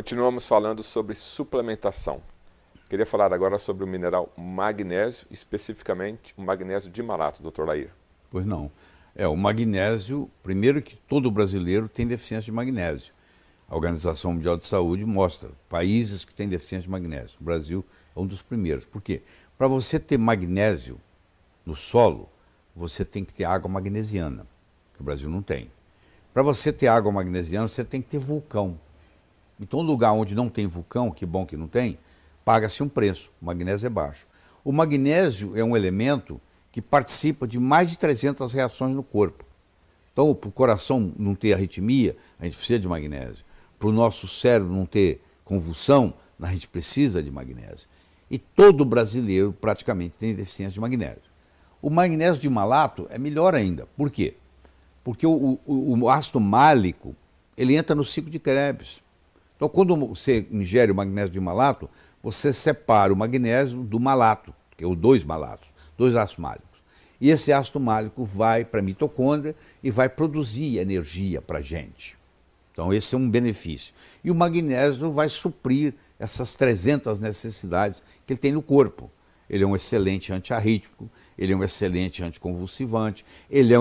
Continuamos falando sobre suplementação. Queria falar agora sobre o mineral magnésio, especificamente o magnésio de malato, Dr. Lair. Pois não. O magnésio, primeiro que todo brasileiro tem deficiência de magnésio. A Organização Mundial de Saúde mostra países que têm deficiência de magnésio. O Brasil é um dos primeiros. Por quê? Para você ter magnésio no solo, você tem que ter água magnesiana, que o Brasil não tem. Para você ter água magnesiana, você tem que ter vulcão. Então, um lugar onde não tem vulcão, que bom que não tem, paga-se um preço. O magnésio é baixo. O magnésio é um elemento que participa de mais de 300 reações no corpo. Então, para o coração não ter arritmia, a gente precisa de magnésio. Para o nosso cérebro não ter convulsão, a gente precisa de magnésio. E todo brasileiro praticamente tem deficiência de magnésio. O magnésio de malato é melhor ainda. Por quê? Porque o ácido málico, ele entra no ciclo de Krebs. Então, quando você ingere o magnésio de malato, você separa o magnésio do malato, que é o dois malatos, dois ácidos málicos. E esse ácido málico vai para a mitocôndria e vai produzir energia para a gente. Então, esse é um benefício. E o magnésio vai suprir essas 300 necessidades que ele tem no corpo. Ele é um excelente antiarrítmico, ele é um excelente anticonvulsivante, ele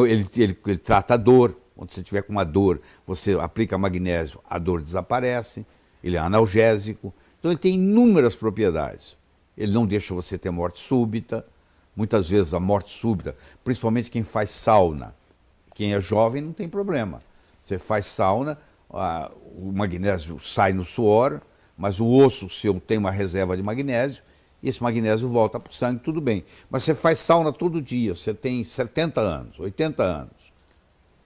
trata a dor. Quando você tiver com uma dor, você aplica magnésio, a dor desaparece, ele é analgésico. Então ele tem inúmeras propriedades. Ele não deixa você ter morte súbita. Muitas vezes a morte súbita, principalmente quem faz sauna, quem é jovem não tem problema. Você faz sauna, o magnésio sai no suor, mas o osso seu tem uma reserva de magnésio, e esse magnésio volta para o sangue, tudo bem. Mas você faz sauna todo dia, você tem 70 anos, 80 anos.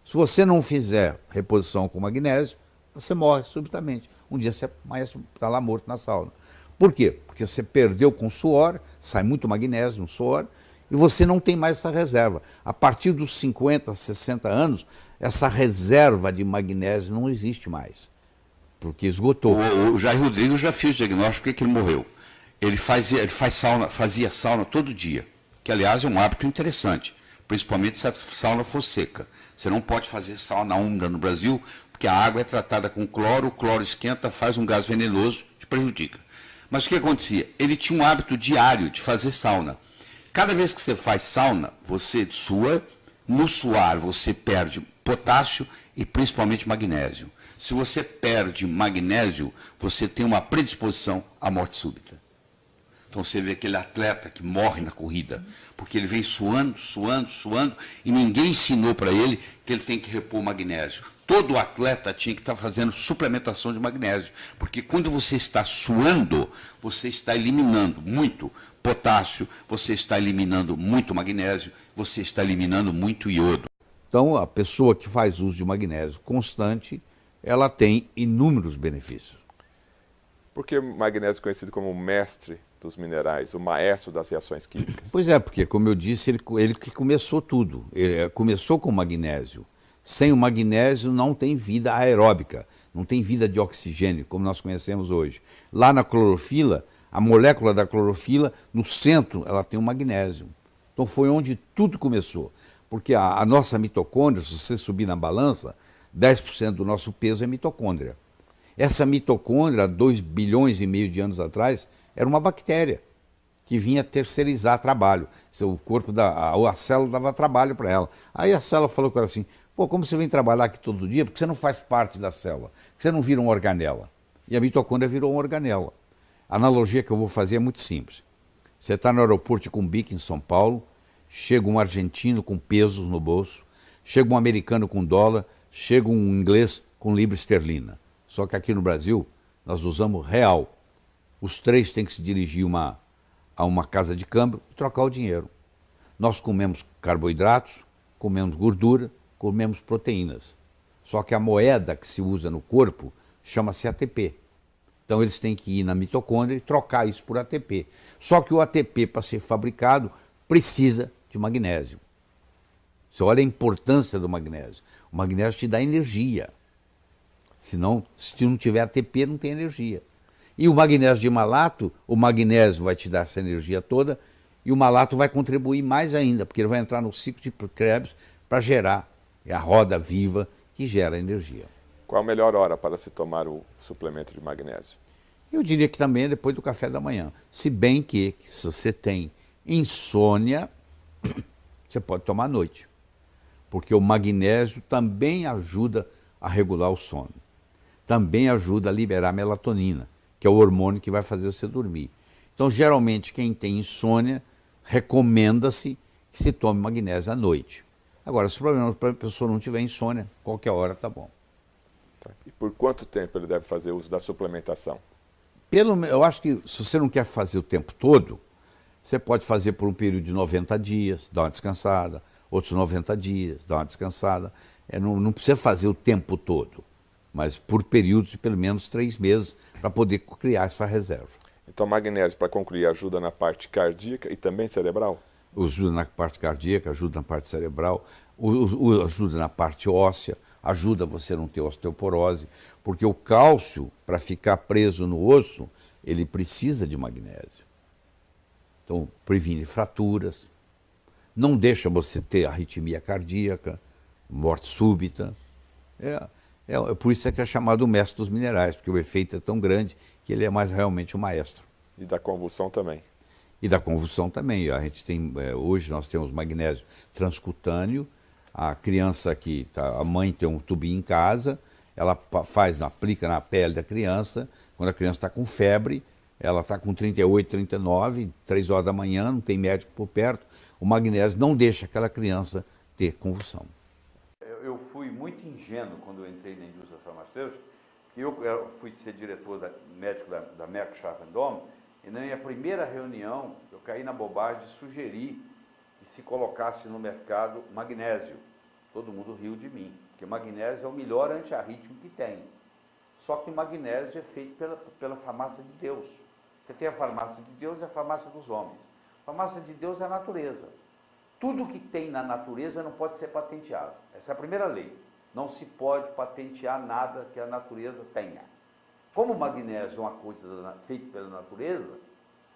Se você não fizer reposição com magnésio, você morre subitamente. Um dia você está lá morto na sauna. Por quê? Porque você perdeu com suor, sai muito magnésio no suor, e você não tem mais essa reserva. A partir dos 50, 60 anos, essa reserva de magnésio não existe mais, porque esgotou. O Jair Rodrigues já fez o diagnóstico porque ele morreu. Ele fazia sauna todo dia, que aliás é um hábito interessante, principalmente se a sauna for seca. Você não pode fazer sauna úmida no Brasil, porque a água é tratada com cloro, o cloro esquenta, faz um gás venenoso, te prejudica. Mas o que acontecia? Ele tinha um hábito diário de fazer sauna. Cada vez que você faz sauna, você sua, no suar você perde potássio e principalmente magnésio. Se você perde magnésio, você tem uma predisposição à morte súbita. Então você vê aquele atleta que morre na corrida, porque ele vem suando, suando, suando, e ninguém ensinou para ele que ele tem que repor magnésio. Todo atleta tinha que estar fazendo suplementação de magnésio, porque quando você está suando, você está eliminando muito potássio, você está eliminando muito magnésio, você está eliminando muito iodo. Então, a pessoa que faz uso de magnésio constante, ela tem inúmeros benefícios. Por que o magnésio é conhecido como o mestre dos minerais, o maestro das reações químicas? Pois é, porque, como eu disse, ele que começou tudo. Ele começou com o magnésio. Sem o magnésio não tem vida aeróbica, não tem vida de oxigênio, como nós conhecemos hoje. Lá na clorofila, a molécula da clorofila, no centro, ela tem o magnésio. Então foi onde tudo começou. Porque a nossa mitocôndria, se você subir na balança, 10% do nosso peso é mitocôndria. Essa mitocôndria, há 2,5 bilhões de anos atrás, era uma bactéria que vinha terceirizar trabalho. O corpo a célula dava trabalho para ela. Aí a célula falou com ela assim: pô, como você vem trabalhar aqui todo dia, porque você não faz parte da célula, você não vira uma organela. E a mitocôndria virou uma organela. A analogia que eu vou fazer é muito simples. Você está no aeroporto de Cumbica, em São Paulo, chega um argentino com pesos no bolso, chega um americano com dólar, chega um inglês com libra esterlina. Só que aqui no Brasil, nós usamos real. Os três têm que se dirigir a uma casa de câmbio e trocar o dinheiro. Nós comemos carboidratos, comemos gordura, comemos proteínas. Só que a moeda que se usa no corpo chama-se ATP. Então eles têm que ir na mitocôndria e trocar isso por ATP. Só que o ATP, para ser fabricado, precisa de magnésio. Você olha a importância do magnésio. O magnésio te dá energia. Senão, se não tiver ATP, não tem energia. E o magnésio de malato, o magnésio vai te dar essa energia toda e o malato vai contribuir mais ainda, porque ele vai entrar no ciclo de Krebs para gerar, é a roda viva que gera energia. Qual a melhor hora para se tomar o suplemento de magnésio? Eu diria que também é depois do café da manhã. Se bem que se você tem insônia, você pode tomar à noite. Porque o magnésio também ajuda a regular o sono. Também ajuda a liberar melatonina, que é o hormônio que vai fazer você dormir. Então, geralmente, quem tem insônia, recomenda-se que se tome magnésio à noite. Agora, se o problema para a pessoa não tiver insônia, qualquer hora está bom. E por quanto tempo ele deve fazer uso da suplementação? Eu acho que se você não quer fazer o tempo todo, você pode fazer por um período de 90 dias, dar uma descansada, outros 90 dias, dar uma descansada. Não precisa fazer o tempo todo, mas por períodos de pelo menos 3 meses para poder criar essa reserva. Então, magnésio, para concluir, ajuda na parte cardíaca e também cerebral? Ajuda na parte cardíaca, ajuda na parte cerebral, ajuda na parte óssea, ajuda você a não ter osteoporose, porque o cálcio, para ficar preso no osso, ele precisa de magnésio. Então, previne fraturas, não deixa você ter arritmia cardíaca, morte súbita. Por isso é que é chamado o mestre dos minerais, porque o efeito é tão grande que ele é mais realmente o maestro. E da convulsão também? E da convulsão também. A gente tem, hoje nós temos magnésio transcutâneo. A criança aqui, a mãe tem um tubinho em casa, ela aplica na pele da criança. Quando a criança está com febre, ela está com 38, 39, 3 horas da manhã, não tem médico por perto. O magnésio não deixa aquela criança ter convulsão. Eu fui muito ingênuo quando eu entrei na indústria farmacêutica, que eu fui ser diretor médico da Merck Sharp & Dohme, e na minha primeira reunião eu caí na bobagem de sugerir que se colocasse no mercado magnésio. Todo mundo riu de mim, porque o magnésio é o melhor antiarrítmico que tem. Só que o magnésio é feito pela farmácia de Deus. Você tem a farmácia de Deus e a farmácia dos homens. A farmácia de Deus é a natureza. Tudo que tem na natureza não pode ser patenteado. Essa é a primeira lei. Não se pode patentear nada que a natureza tenha. Como o magnésio é uma coisa feita pela natureza,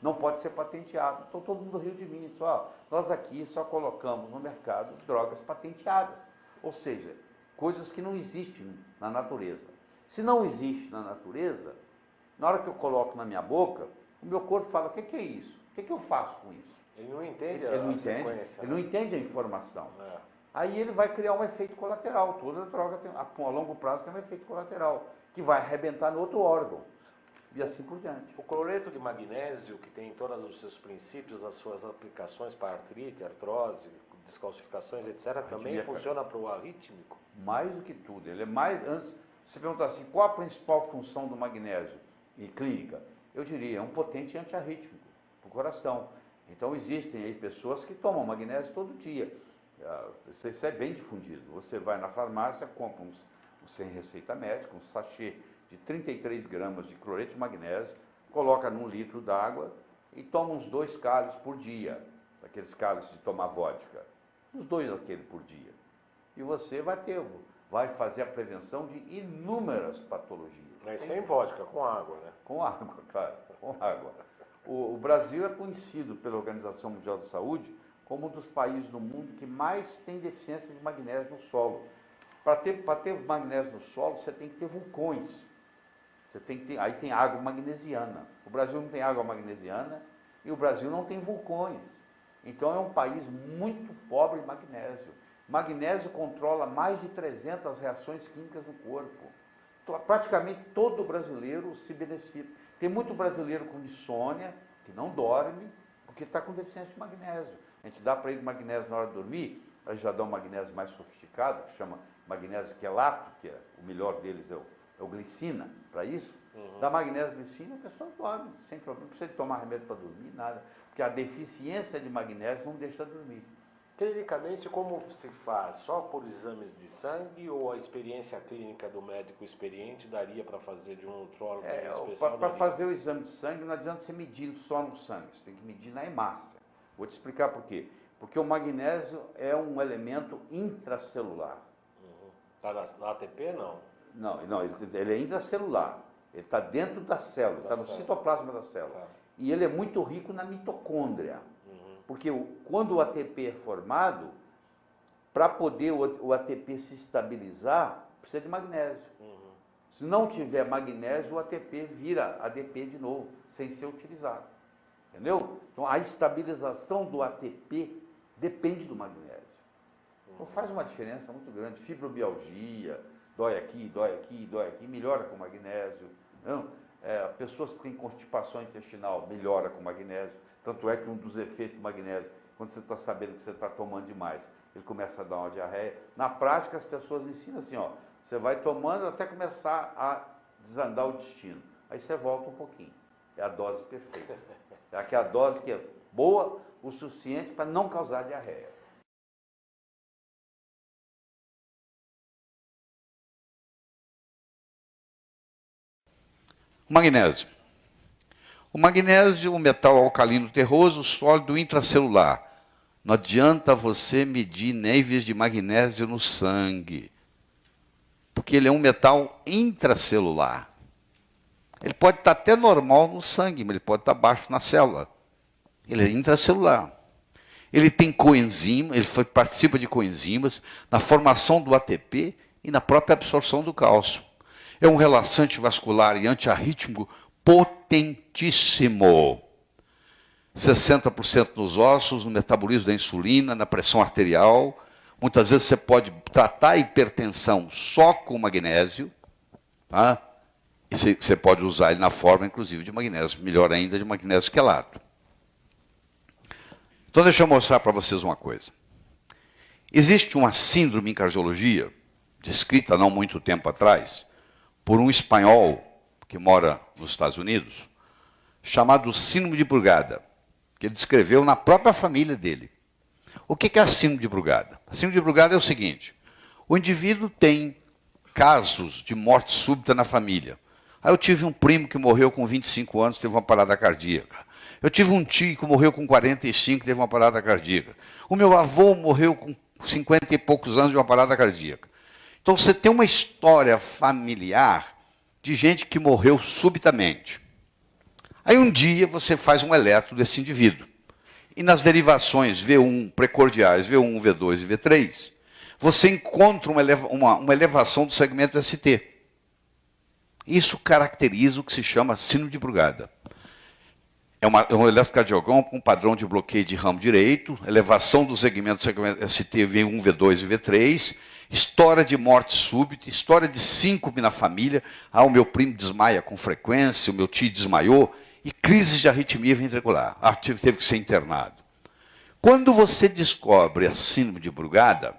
não pode ser patenteado. Então todo mundo riu de mim. Disse, nós aqui só colocamos no mercado drogas patenteadas. Ou seja, coisas que não existem na natureza. Se não existe na natureza, na hora que eu coloco na minha boca, o meu corpo fala, o que é isso? O que eu faço com isso? Ele não entende Ele não entende a informação. Aí ele vai criar um efeito colateral. Toda droga a longo prazo tem um efeito colateral, que vai arrebentar no outro órgão. E assim por diante. O cloreto de magnésio, que tem todos os seus princípios, as suas aplicações para artrite, artrose, descalcificações, etc., também funciona para o arrítmico? Mais do que tudo. Ele é mais... Antes, você perguntar assim, qual a principal função do magnésio em clínica? Eu diria, é um potente antiarrítmico para o coração. Então existem aí pessoas que tomam magnésio todo dia. Isso é bem difundido. Você vai na farmácia, compra sem receita médica, um sachê de 33 gramas de cloreto de magnésio, coloca num litro d'água e toma uns 2 cálices por dia, daqueles cálices de tomar vodka. Uns 2 daquele por dia. E você vai fazer a prevenção de inúmeras patologias. Mas sem vodka, com água, né? Com água, claro, com água. O Brasil é conhecido pela Organização Mundial de Saúde como um dos países do mundo que mais tem deficiência de magnésio no solo. Para ter magnésio no solo, você tem que ter vulcões. Aí tem água magnesiana. O Brasil não tem água magnesiana e o Brasil não tem vulcões. Então é um país muito pobre em magnésio. Magnésio controla mais de 300 reações químicas no corpo. Praticamente todo brasileiro se beneficia. Tem muito brasileiro com insônia, que não dorme, porque está com deficiência de magnésio. A gente dá para ele magnésio na hora de dormir, a gente já dá um magnésio mais sofisticado, que chama magnésio quelato, que o melhor deles é o glicina, para isso. Dá magnésio glicina, a pessoa dorme, sem problema. Não precisa tomar remédio para dormir, nada. Porque a deficiência de magnésio não deixa dormir. Clinicamente, como se faz? Só por exames de sangue ou a experiência clínica do médico experiente daria para fazer de um nutrólogo especial? Para fazer o exame de sangue, não adianta você medir só no sangue, você tem que medir na hemácia. Vou te explicar por quê. Porque o magnésio é um elemento intracelular. Está na ATP, não? Não, ele é intracelular. Ele está dentro da célula, está no citoplasma da célula. Tá. E ele é muito rico na mitocôndria. Porque quando o ATP é formado, para poder o ATP se estabilizar, precisa de magnésio. Se não tiver magnésio, o ATP vira ADP de novo, sem ser utilizado. Entendeu? Então, a estabilização do ATP depende do magnésio. Então, faz uma diferença muito grande. Fibromialgia, dói aqui, dói aqui, dói aqui, melhora com magnésio. Não? Pessoas que têm constipação intestinal, melhora com magnésio. Tanto é que um dos efeitos do magnésio, quando você está sabendo que você está tomando demais, ele começa a dar uma diarreia. Na prática, as pessoas ensinam assim, ó, você vai tomando até começar a desandar o destino. Aí você volta um pouquinho. É a dose perfeita. É aquela dose que é boa o suficiente para não causar diarreia. Magnésio. O magnésio, um metal alcalino terroso, sólido intracelular. Não adianta você medir níveis de magnésio no sangue, porque ele é um metal intracelular. Ele pode estar até normal no sangue, mas ele pode estar baixo na célula. Ele é intracelular. Ele tem coenzima, ele participa de coenzimas na formação do ATP e na própria absorção do cálcio. É um relaxante vascular e antiarrítmico potentíssimo. 60% nos ossos, no metabolismo da insulina, na pressão arterial. Muitas vezes você pode tratar a hipertensão só com magnésio, tá? E você pode usar ele na forma, inclusive, de magnésio, melhor ainda, de magnésio quelato. Então, deixa eu mostrar para vocês uma coisa. Existe uma síndrome em cardiologia, descrita não muito tempo atrás, por um espanhol que mora nos Estados Unidos, chamado síndrome de Brugada, que ele descreveu na própria família dele. O que é a síndrome de Brugada? A síndrome de Brugada é o seguinte: o indivíduo tem casos de morte súbita na família. Aí eu tive um primo que morreu com 25 anos, teve uma parada cardíaca. Eu tive um tio que morreu com 45, teve uma parada cardíaca. O meu avô morreu com 50 e poucos anos de uma parada cardíaca. Então você tem uma história familiar de gente que morreu subitamente. Aí um dia você faz um eletro desse indivíduo. E nas derivações V1 precordiais, V1, V2 e V3, você encontra uma elevação do segmento ST. Isso caracteriza o que se chama síndrome de Brugada. É um eletrocardiograma com um padrão de bloqueio de ramo direito, elevação do segmento ST V1, V2 e V3, história de morte súbita, história de síncope na família. Ah, o meu primo desmaia com frequência, o meu tio desmaiou, e crises de arritmia ventricular. Ah, teve que ser internado. Quando você descobre a síndrome de Brugada,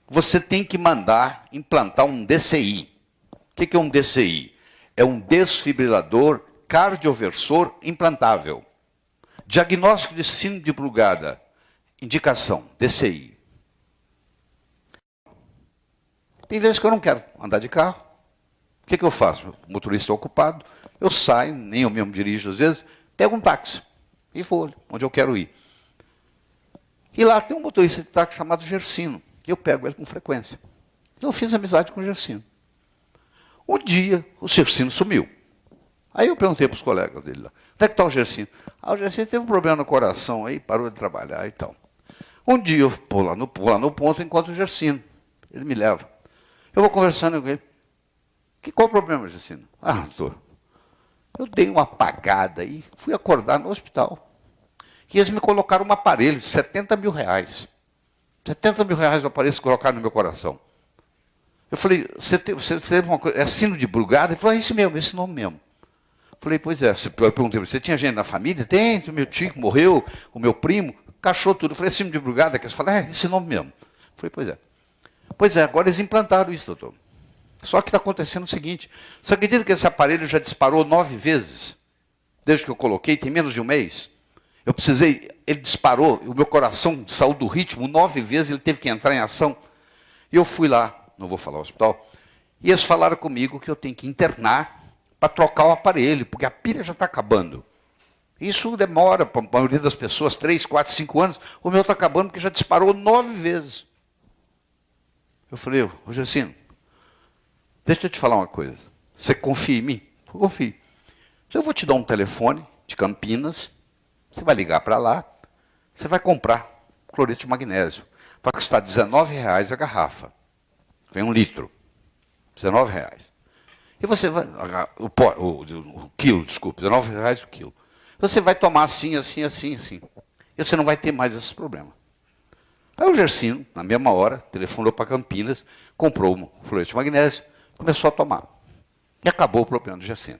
você tem que mandar implantar um DCI. O que é um DCI? É um desfibrilador cardioversor implantável. Diagnóstico de síndrome de Brugada. Indicação, DCI. Tem vezes que eu não quero andar de carro. O que eu faço? O motorista é ocupado. Eu saio, nem eu mesmo dirijo às vezes, pego um táxi e vou onde eu quero ir. E lá tem um motorista de táxi chamado Gersino. E eu pego ele com frequência. Eu fiz amizade com o Gersino. Um dia, o Gersino sumiu. Aí eu perguntei para os colegas dele lá, onde é que está o Gersino? Ah, o Gersino teve um problema no coração aí, parou de trabalhar e tal. Um dia eu vou lá no ponto e encontro o Gersino. Ele me leva. Eu vou conversando com ele. Qual o problema, Gersino? Ah, doutor, eu dei uma apagada aí, fui acordar no hospital. E eles me colocaram um aparelho de 70 mil reais. 70 mil reais o aparelho que colocaram no meu coração. Eu falei, você teve uma coisa, é síndrome de Brugada? Ele falou, é esse mesmo, esse nome mesmo. Eu falei, pois é. Eu perguntei, você tinha gente na família? Tem, meu tio morreu, o meu primo, cachou tudo. Eu falei, é síndrome de Brugada? Eles falaram, é esse nome mesmo. Eu falei, pois é. Pois é, agora eles implantaram isso, doutor. Só que está acontecendo o seguinte, você acredita que esse aparelho já disparou 9 vezes? Desde que eu coloquei, tem menos de um mês. Eu precisei, ele disparou, o meu coração saiu do ritmo 9 vezes, ele teve que entrar em ação. E eu fui lá, não vou falar o hospital, e eles falaram comigo que eu tenho que internar para trocar o aparelho, porque a pilha já está acabando. Isso demora, para a maioria das pessoas, 3, 4, 5 anos. O meu está acabando porque já disparou 9 vezes. Eu falei, ô Gersino, deixa eu te falar uma coisa. Você confia em mim? Eu confio. Então eu vou te dar um telefone de Campinas, você vai ligar para lá, você vai comprar cloreto de magnésio. Vai custar R$19 a garrafa. Vem 1 litro. R$19. E você vai, o quilo, desculpe, R$19 o quilo. Você vai tomar assim, assim, assim, assim. E você não vai ter mais esse problema. Aí o Gersino, na mesma hora, telefonou para Campinas, comprou um fluoreto de magnésio, começou a tomar. E acabou o problema do Gersino.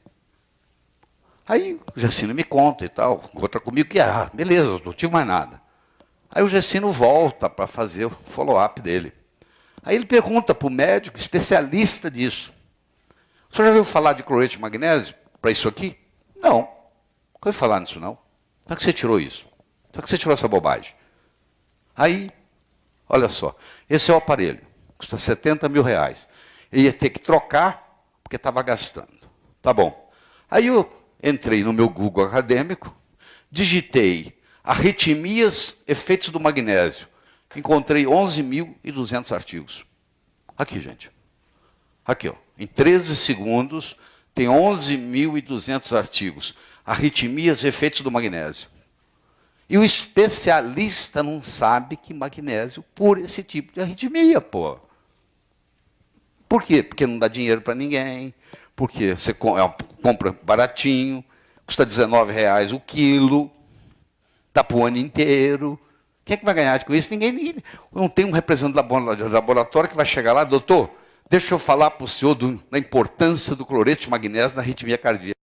Aí o Gersino me conta e tal, conta comigo que, beleza, eu não tive mais nada. Aí o Gersino volta para fazer o follow-up dele. Aí ele pergunta para o médico especialista disso. O senhor já ouviu falar de cloreto de magnésio para isso aqui? Não. Não ouviu falar nisso, não. Como é que você tirou isso? Como é que você tirou essa bobagem? Aí, olha só, esse é o aparelho, custa R$70 mil. Ele ia ter que trocar, porque estava gastando. Tá bom. Aí eu entrei no meu Google acadêmico, digitei arritmias, efeitos do magnésio. Encontrei 11.200 artigos. Aqui, gente. Aqui, ó. Em 13 segundos, tem 11.200 artigos. Arritmias, efeitos do magnésio. E o especialista não sabe que magnésio cura esse tipo de arritmia, pô. Por quê? Porque não dá dinheiro para ninguém, porque você compra baratinho, custa R$19 o quilo, dá para o ano inteiro. Quem é que vai ganhar com isso? Ninguém. Não tem um representante do laboratório que vai chegar lá, doutor, deixa eu falar para o senhor da importância do cloreto de magnésio na arritmia cardíaca.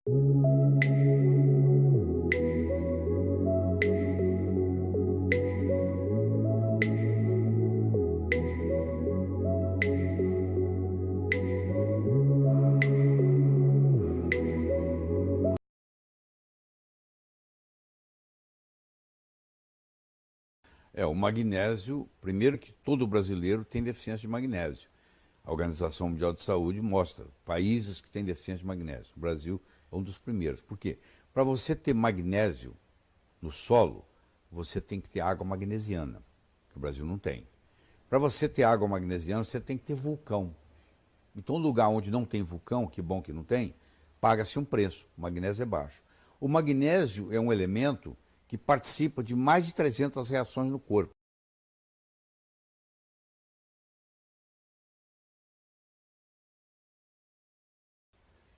O magnésio, primeiro que todo brasileiro tem deficiência de magnésio. A Organização Mundial de Saúde mostra países que têm deficiência de magnésio. O Brasil é um dos primeiros. Por quê? Para você ter magnésio no solo, você tem que ter água magnesiana, que o Brasil não tem. Para você ter água magnesiana, você tem que ter vulcão. Então, lugar onde não tem vulcão, que bom que não tem, paga-se um preço. O magnésio é baixo. O magnésio é um elemento que participa de mais de 300 reações no corpo.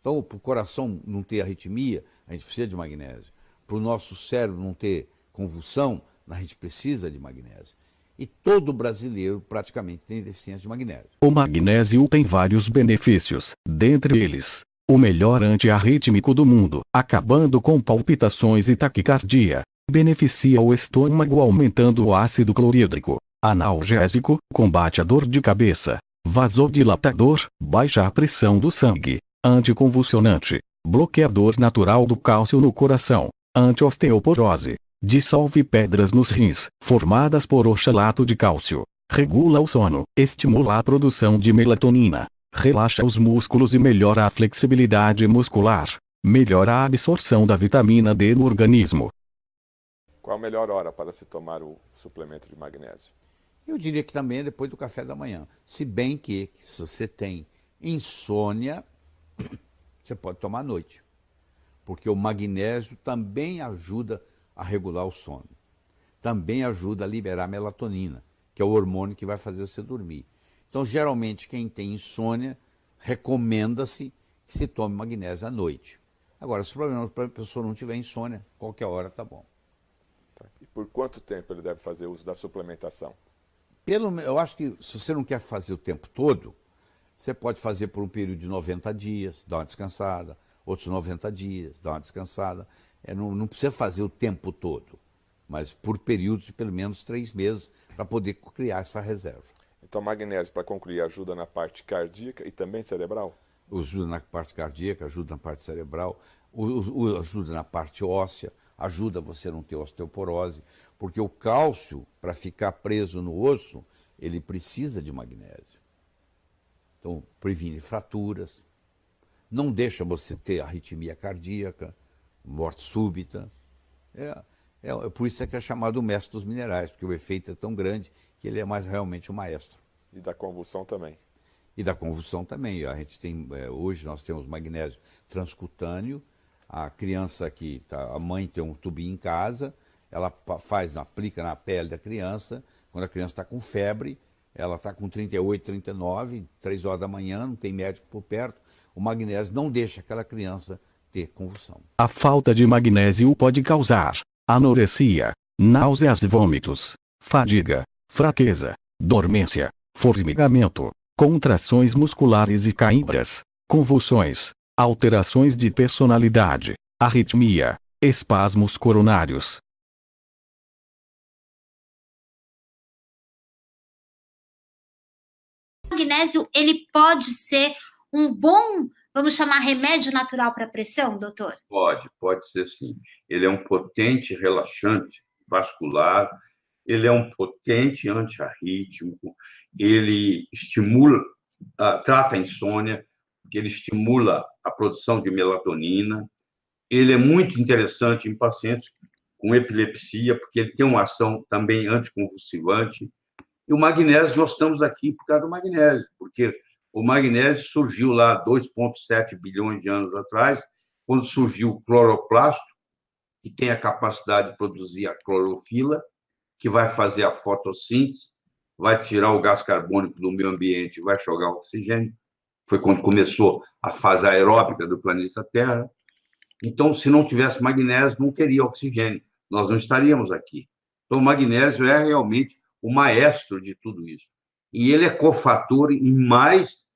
Então, para o coração não ter arritmia, a gente precisa de magnésio. Para o nosso cérebro não ter convulsão, a gente precisa de magnésio. E todo brasileiro praticamente tem deficiência de magnésio. O magnésio tem vários benefícios, dentre eles, o melhor antiarrítmico do mundo, acabando com palpitações e taquicardia. Beneficia o estômago aumentando o ácido clorídrico, analgésico, combate a dor de cabeça, vasodilatador, baixa a pressão do sangue, anticonvulsionante, bloqueador natural do cálcio no coração, antiosteoporose, dissolve pedras nos rins, formadas por oxalato de cálcio, regula o sono, estimula a produção de melatonina, relaxa os músculos e melhora a flexibilidade muscular, melhora a absorção da vitamina D no organismo. Qual a melhor hora para se tomar o suplemento de magnésio? Eu diria que também é depois do café da manhã. Se bem que, se você tem insônia, você pode tomar à noite. Porque o magnésio também ajuda a regular o sono. Também ajuda a liberar melatonina, que é o hormônio que vai fazer você dormir. Então, geralmente, quem tem insônia, recomenda-se que se tome magnésio à noite. Agora, se o problema para a pessoa não tiver insônia, qualquer hora está bom. E por quanto tempo ele deve fazer uso da suplementação? Eu acho que se você não quer fazer o tempo todo, você pode fazer por um período de 90 dias, dar uma descansada, outros 90 dias, dar uma descansada. Não precisa fazer o tempo todo, mas por períodos de pelo menos 3 meses para poder criar essa reserva. Então, magnésio, para concluir, ajuda na parte cardíaca e também cerebral? Ajuda na parte cardíaca, ajuda na parte cerebral, ajuda na parte óssea, ajuda você a não ter osteoporose, porque o cálcio, para ficar preso no osso, ele precisa de magnésio. Então, previne fraturas, não deixa você ter arritmia cardíaca, morte súbita. Por isso é que é chamado o mestre dos minerais, porque o efeito é tão grande que ele é mais realmente o maestro. E da convulsão também? E da convulsão também. A gente tem, hoje nós temos magnésio transcutâneo. A criança a mãe tem um tubinho em casa, ela aplica na pele da criança, quando a criança está com febre, ela está com 38, 39, 3 horas da manhã, não tem médico por perto. O magnésio não deixa aquela criança ter convulsão. A falta de magnésio pode causar anorexia, náuseas e vômitos, fadiga, fraqueza, dormência, formigamento, contrações musculares e cãibras, convulsões, alterações de personalidade, arritmia, espasmos coronários. O magnésio, ele pode ser um bom, vamos chamar, remédio natural para a pressão, doutor? Pode ser sim. Ele é um potente relaxante vascular, ele é um potente antiarrítmico, ele estimula, trata a insônia, porque ele estimula a produção de melatonina. Ele é muito interessante em pacientes com epilepsia, porque ele tem uma ação também anticonvulsivante. E o magnésio, nós estamos aqui por causa do magnésio, porque o magnésio surgiu lá 2,7 bilhões de anos atrás, quando surgiu o cloroplasto, que tem a capacidade de produzir a clorofila, que vai fazer a fotossíntese, vai tirar o gás carbônico do meio ambiente, vai jogar oxigênio. Foi quando começou a fase aeróbica do planeta Terra. Então, se não tivesse magnésio, não teria oxigênio. Nós não estaríamos aqui. Então, o magnésio é realmente o maestro de tudo isso. E ele é cofator em mais,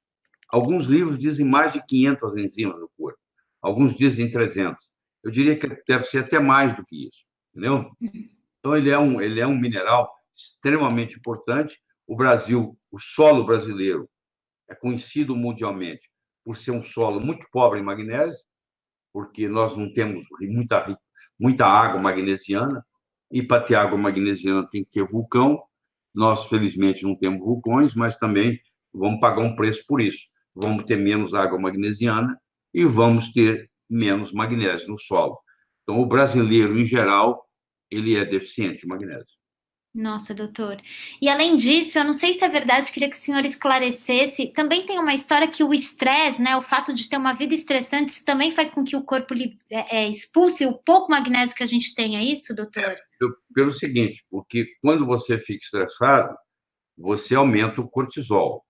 alguns livros dizem mais de 500 enzimas no corpo. Alguns dizem 300. Eu diria que deve ser até mais do que isso, entendeu? Então, ele é um mineral extremamente importante. O Brasil, o solo brasileiro, é conhecido mundialmente por ser um solo muito pobre em magnésio, porque nós não temos muita água magnesiana, e para ter água magnesiana tem que ter vulcão. Nós, felizmente, não temos vulcões, mas também vamos pagar um preço por isso. Vamos ter menos água magnesiana e vamos ter menos magnésio no solo. Então, o brasileiro, em geral, ele é deficiente em magnésio. Nossa, doutor. E além disso, eu não sei se é verdade, queria que o senhor esclarecesse. Também tem uma história que o estresse, né, o fato de ter uma vida estressante, isso também faz com que o corpo expulse o pouco magnésio que a gente tem, é isso, doutor? Pelo seguinte, porque quando você fica estressado, você aumenta o cortisol.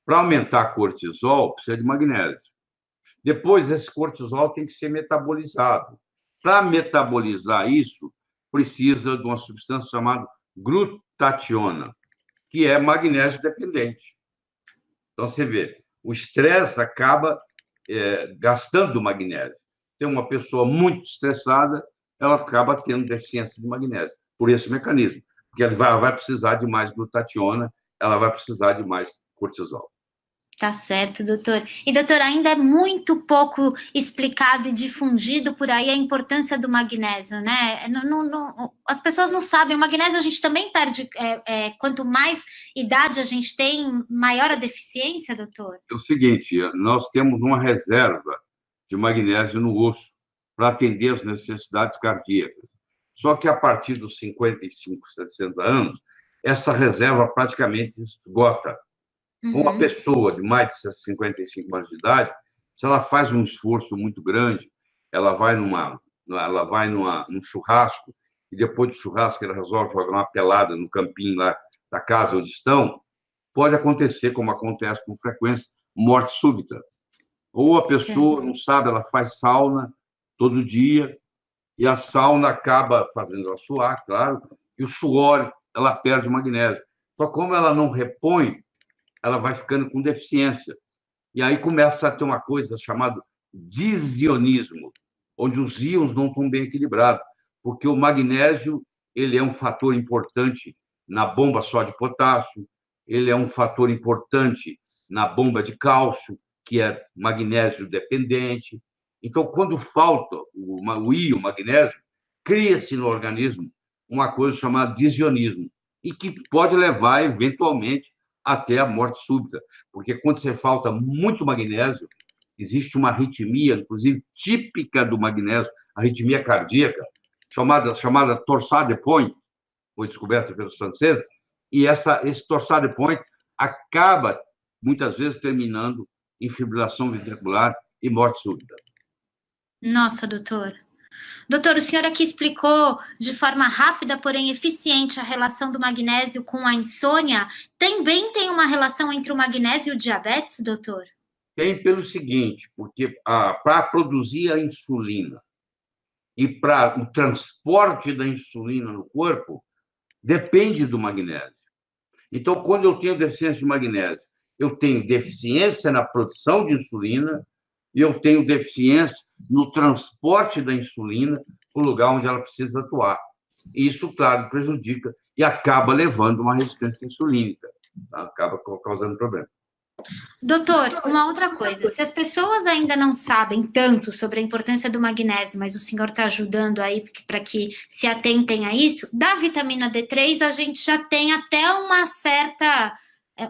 Para aumentar cortisol, precisa de magnésio. Depois, esse cortisol tem que ser metabolizado. Para metabolizar isso, precisa de uma substância chamada glutationa, que é magnésio dependente. Então, você vê, o estresse acaba gastando magnésio. Tem uma pessoa muito estressada, ela acaba tendo deficiência de magnésio, por esse mecanismo, porque ela vai precisar de mais glutationa, ela vai precisar de mais cortisol. Tá certo, doutor. E, doutor, ainda é muito pouco explicado e difundido por aí a importância do magnésio, né? As pessoas não sabem. O magnésio a gente também perde. Quanto mais idade a gente tem, maior a deficiência, doutor? É o seguinte, nós temos uma reserva de magnésio no osso para atender as necessidades cardíacas. Só que a partir dos 55, 60 anos, essa reserva praticamente esgota. Uma pessoa de mais de 55 anos de idade, se ela faz um esforço muito grande, ela vai num churrasco, e depois do churrasco ela resolve jogar uma pelada no campinho lá da casa onde estão, pode acontecer, como acontece com frequência, morte súbita. Ou a pessoa, não sabe, ela faz sauna todo dia, e a sauna acaba fazendo ela suar, claro, e o suor, ela perde magnésio. Só como ela não repõe, ela vai ficando com deficiência. E aí começa a ter uma coisa chamada disionismo, onde os íons não estão bem equilibrados, porque o magnésio ele é um fator importante na bomba só de potássio, ele é um fator importante na bomba de cálcio, que é magnésio dependente. Então, quando falta o íon magnésio, cria-se no organismo uma coisa chamada disionismo, e que pode levar, eventualmente, até a morte súbita, porque quando você falta muito magnésio, existe uma arritmia, inclusive típica do magnésio, arritmia cardíaca, chamada torsade de Pointes, foi descoberta pelos franceses, e esse torsade de Pointes acaba, muitas vezes, terminando em fibrilação ventricular e morte súbita. Nossa, doutor. Doutor, o senhor aqui explicou de forma rápida, porém eficiente, a relação do magnésio com a insônia. Também tem uma relação entre o magnésio e o diabetes, doutor? Tem pelo seguinte, porque para produzir a insulina e para o transporte da insulina no corpo, depende do magnésio. Então, quando eu tenho deficiência de magnésio, eu tenho deficiência na produção de insulina e eu tenho deficiência no transporte da insulina para o lugar onde ela precisa atuar. E isso, claro, prejudica e acaba levando uma resistência insulínica, tá? Acaba causando problema. Doutor, uma outra coisa, se as pessoas ainda não sabem tanto sobre a importância do magnésio, mas o senhor está ajudando aí para que se atentem a isso, da vitamina D3 a gente já tem até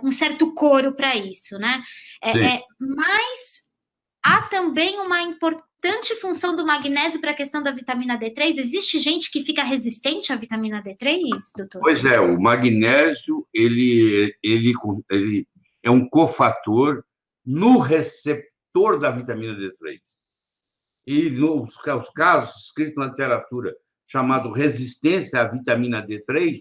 um certo coro para isso, né? Mas há também uma importante função do magnésio para a questão da vitamina D3? Existe gente que fica resistente à vitamina D3, doutor? Pois é, o magnésio, ele é um cofator no receptor da vitamina D3. E nos casos escritos na literatura, chamado resistência à vitamina D3,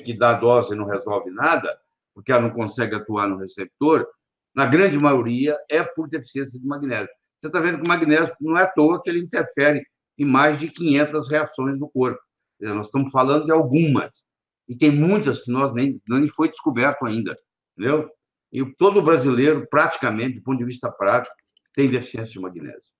que dá dose e não resolve nada, porque ela não consegue atuar no receptor, na grande maioria é por deficiência de magnésio. Você está vendo que o magnésio não é à toa que ele interfere em mais de 500 reações do corpo. Nós estamos falando de algumas, e tem muitas que nem foi descoberto ainda. Entendeu? E todo brasileiro, praticamente, do ponto de vista prático, tem deficiência de magnésio.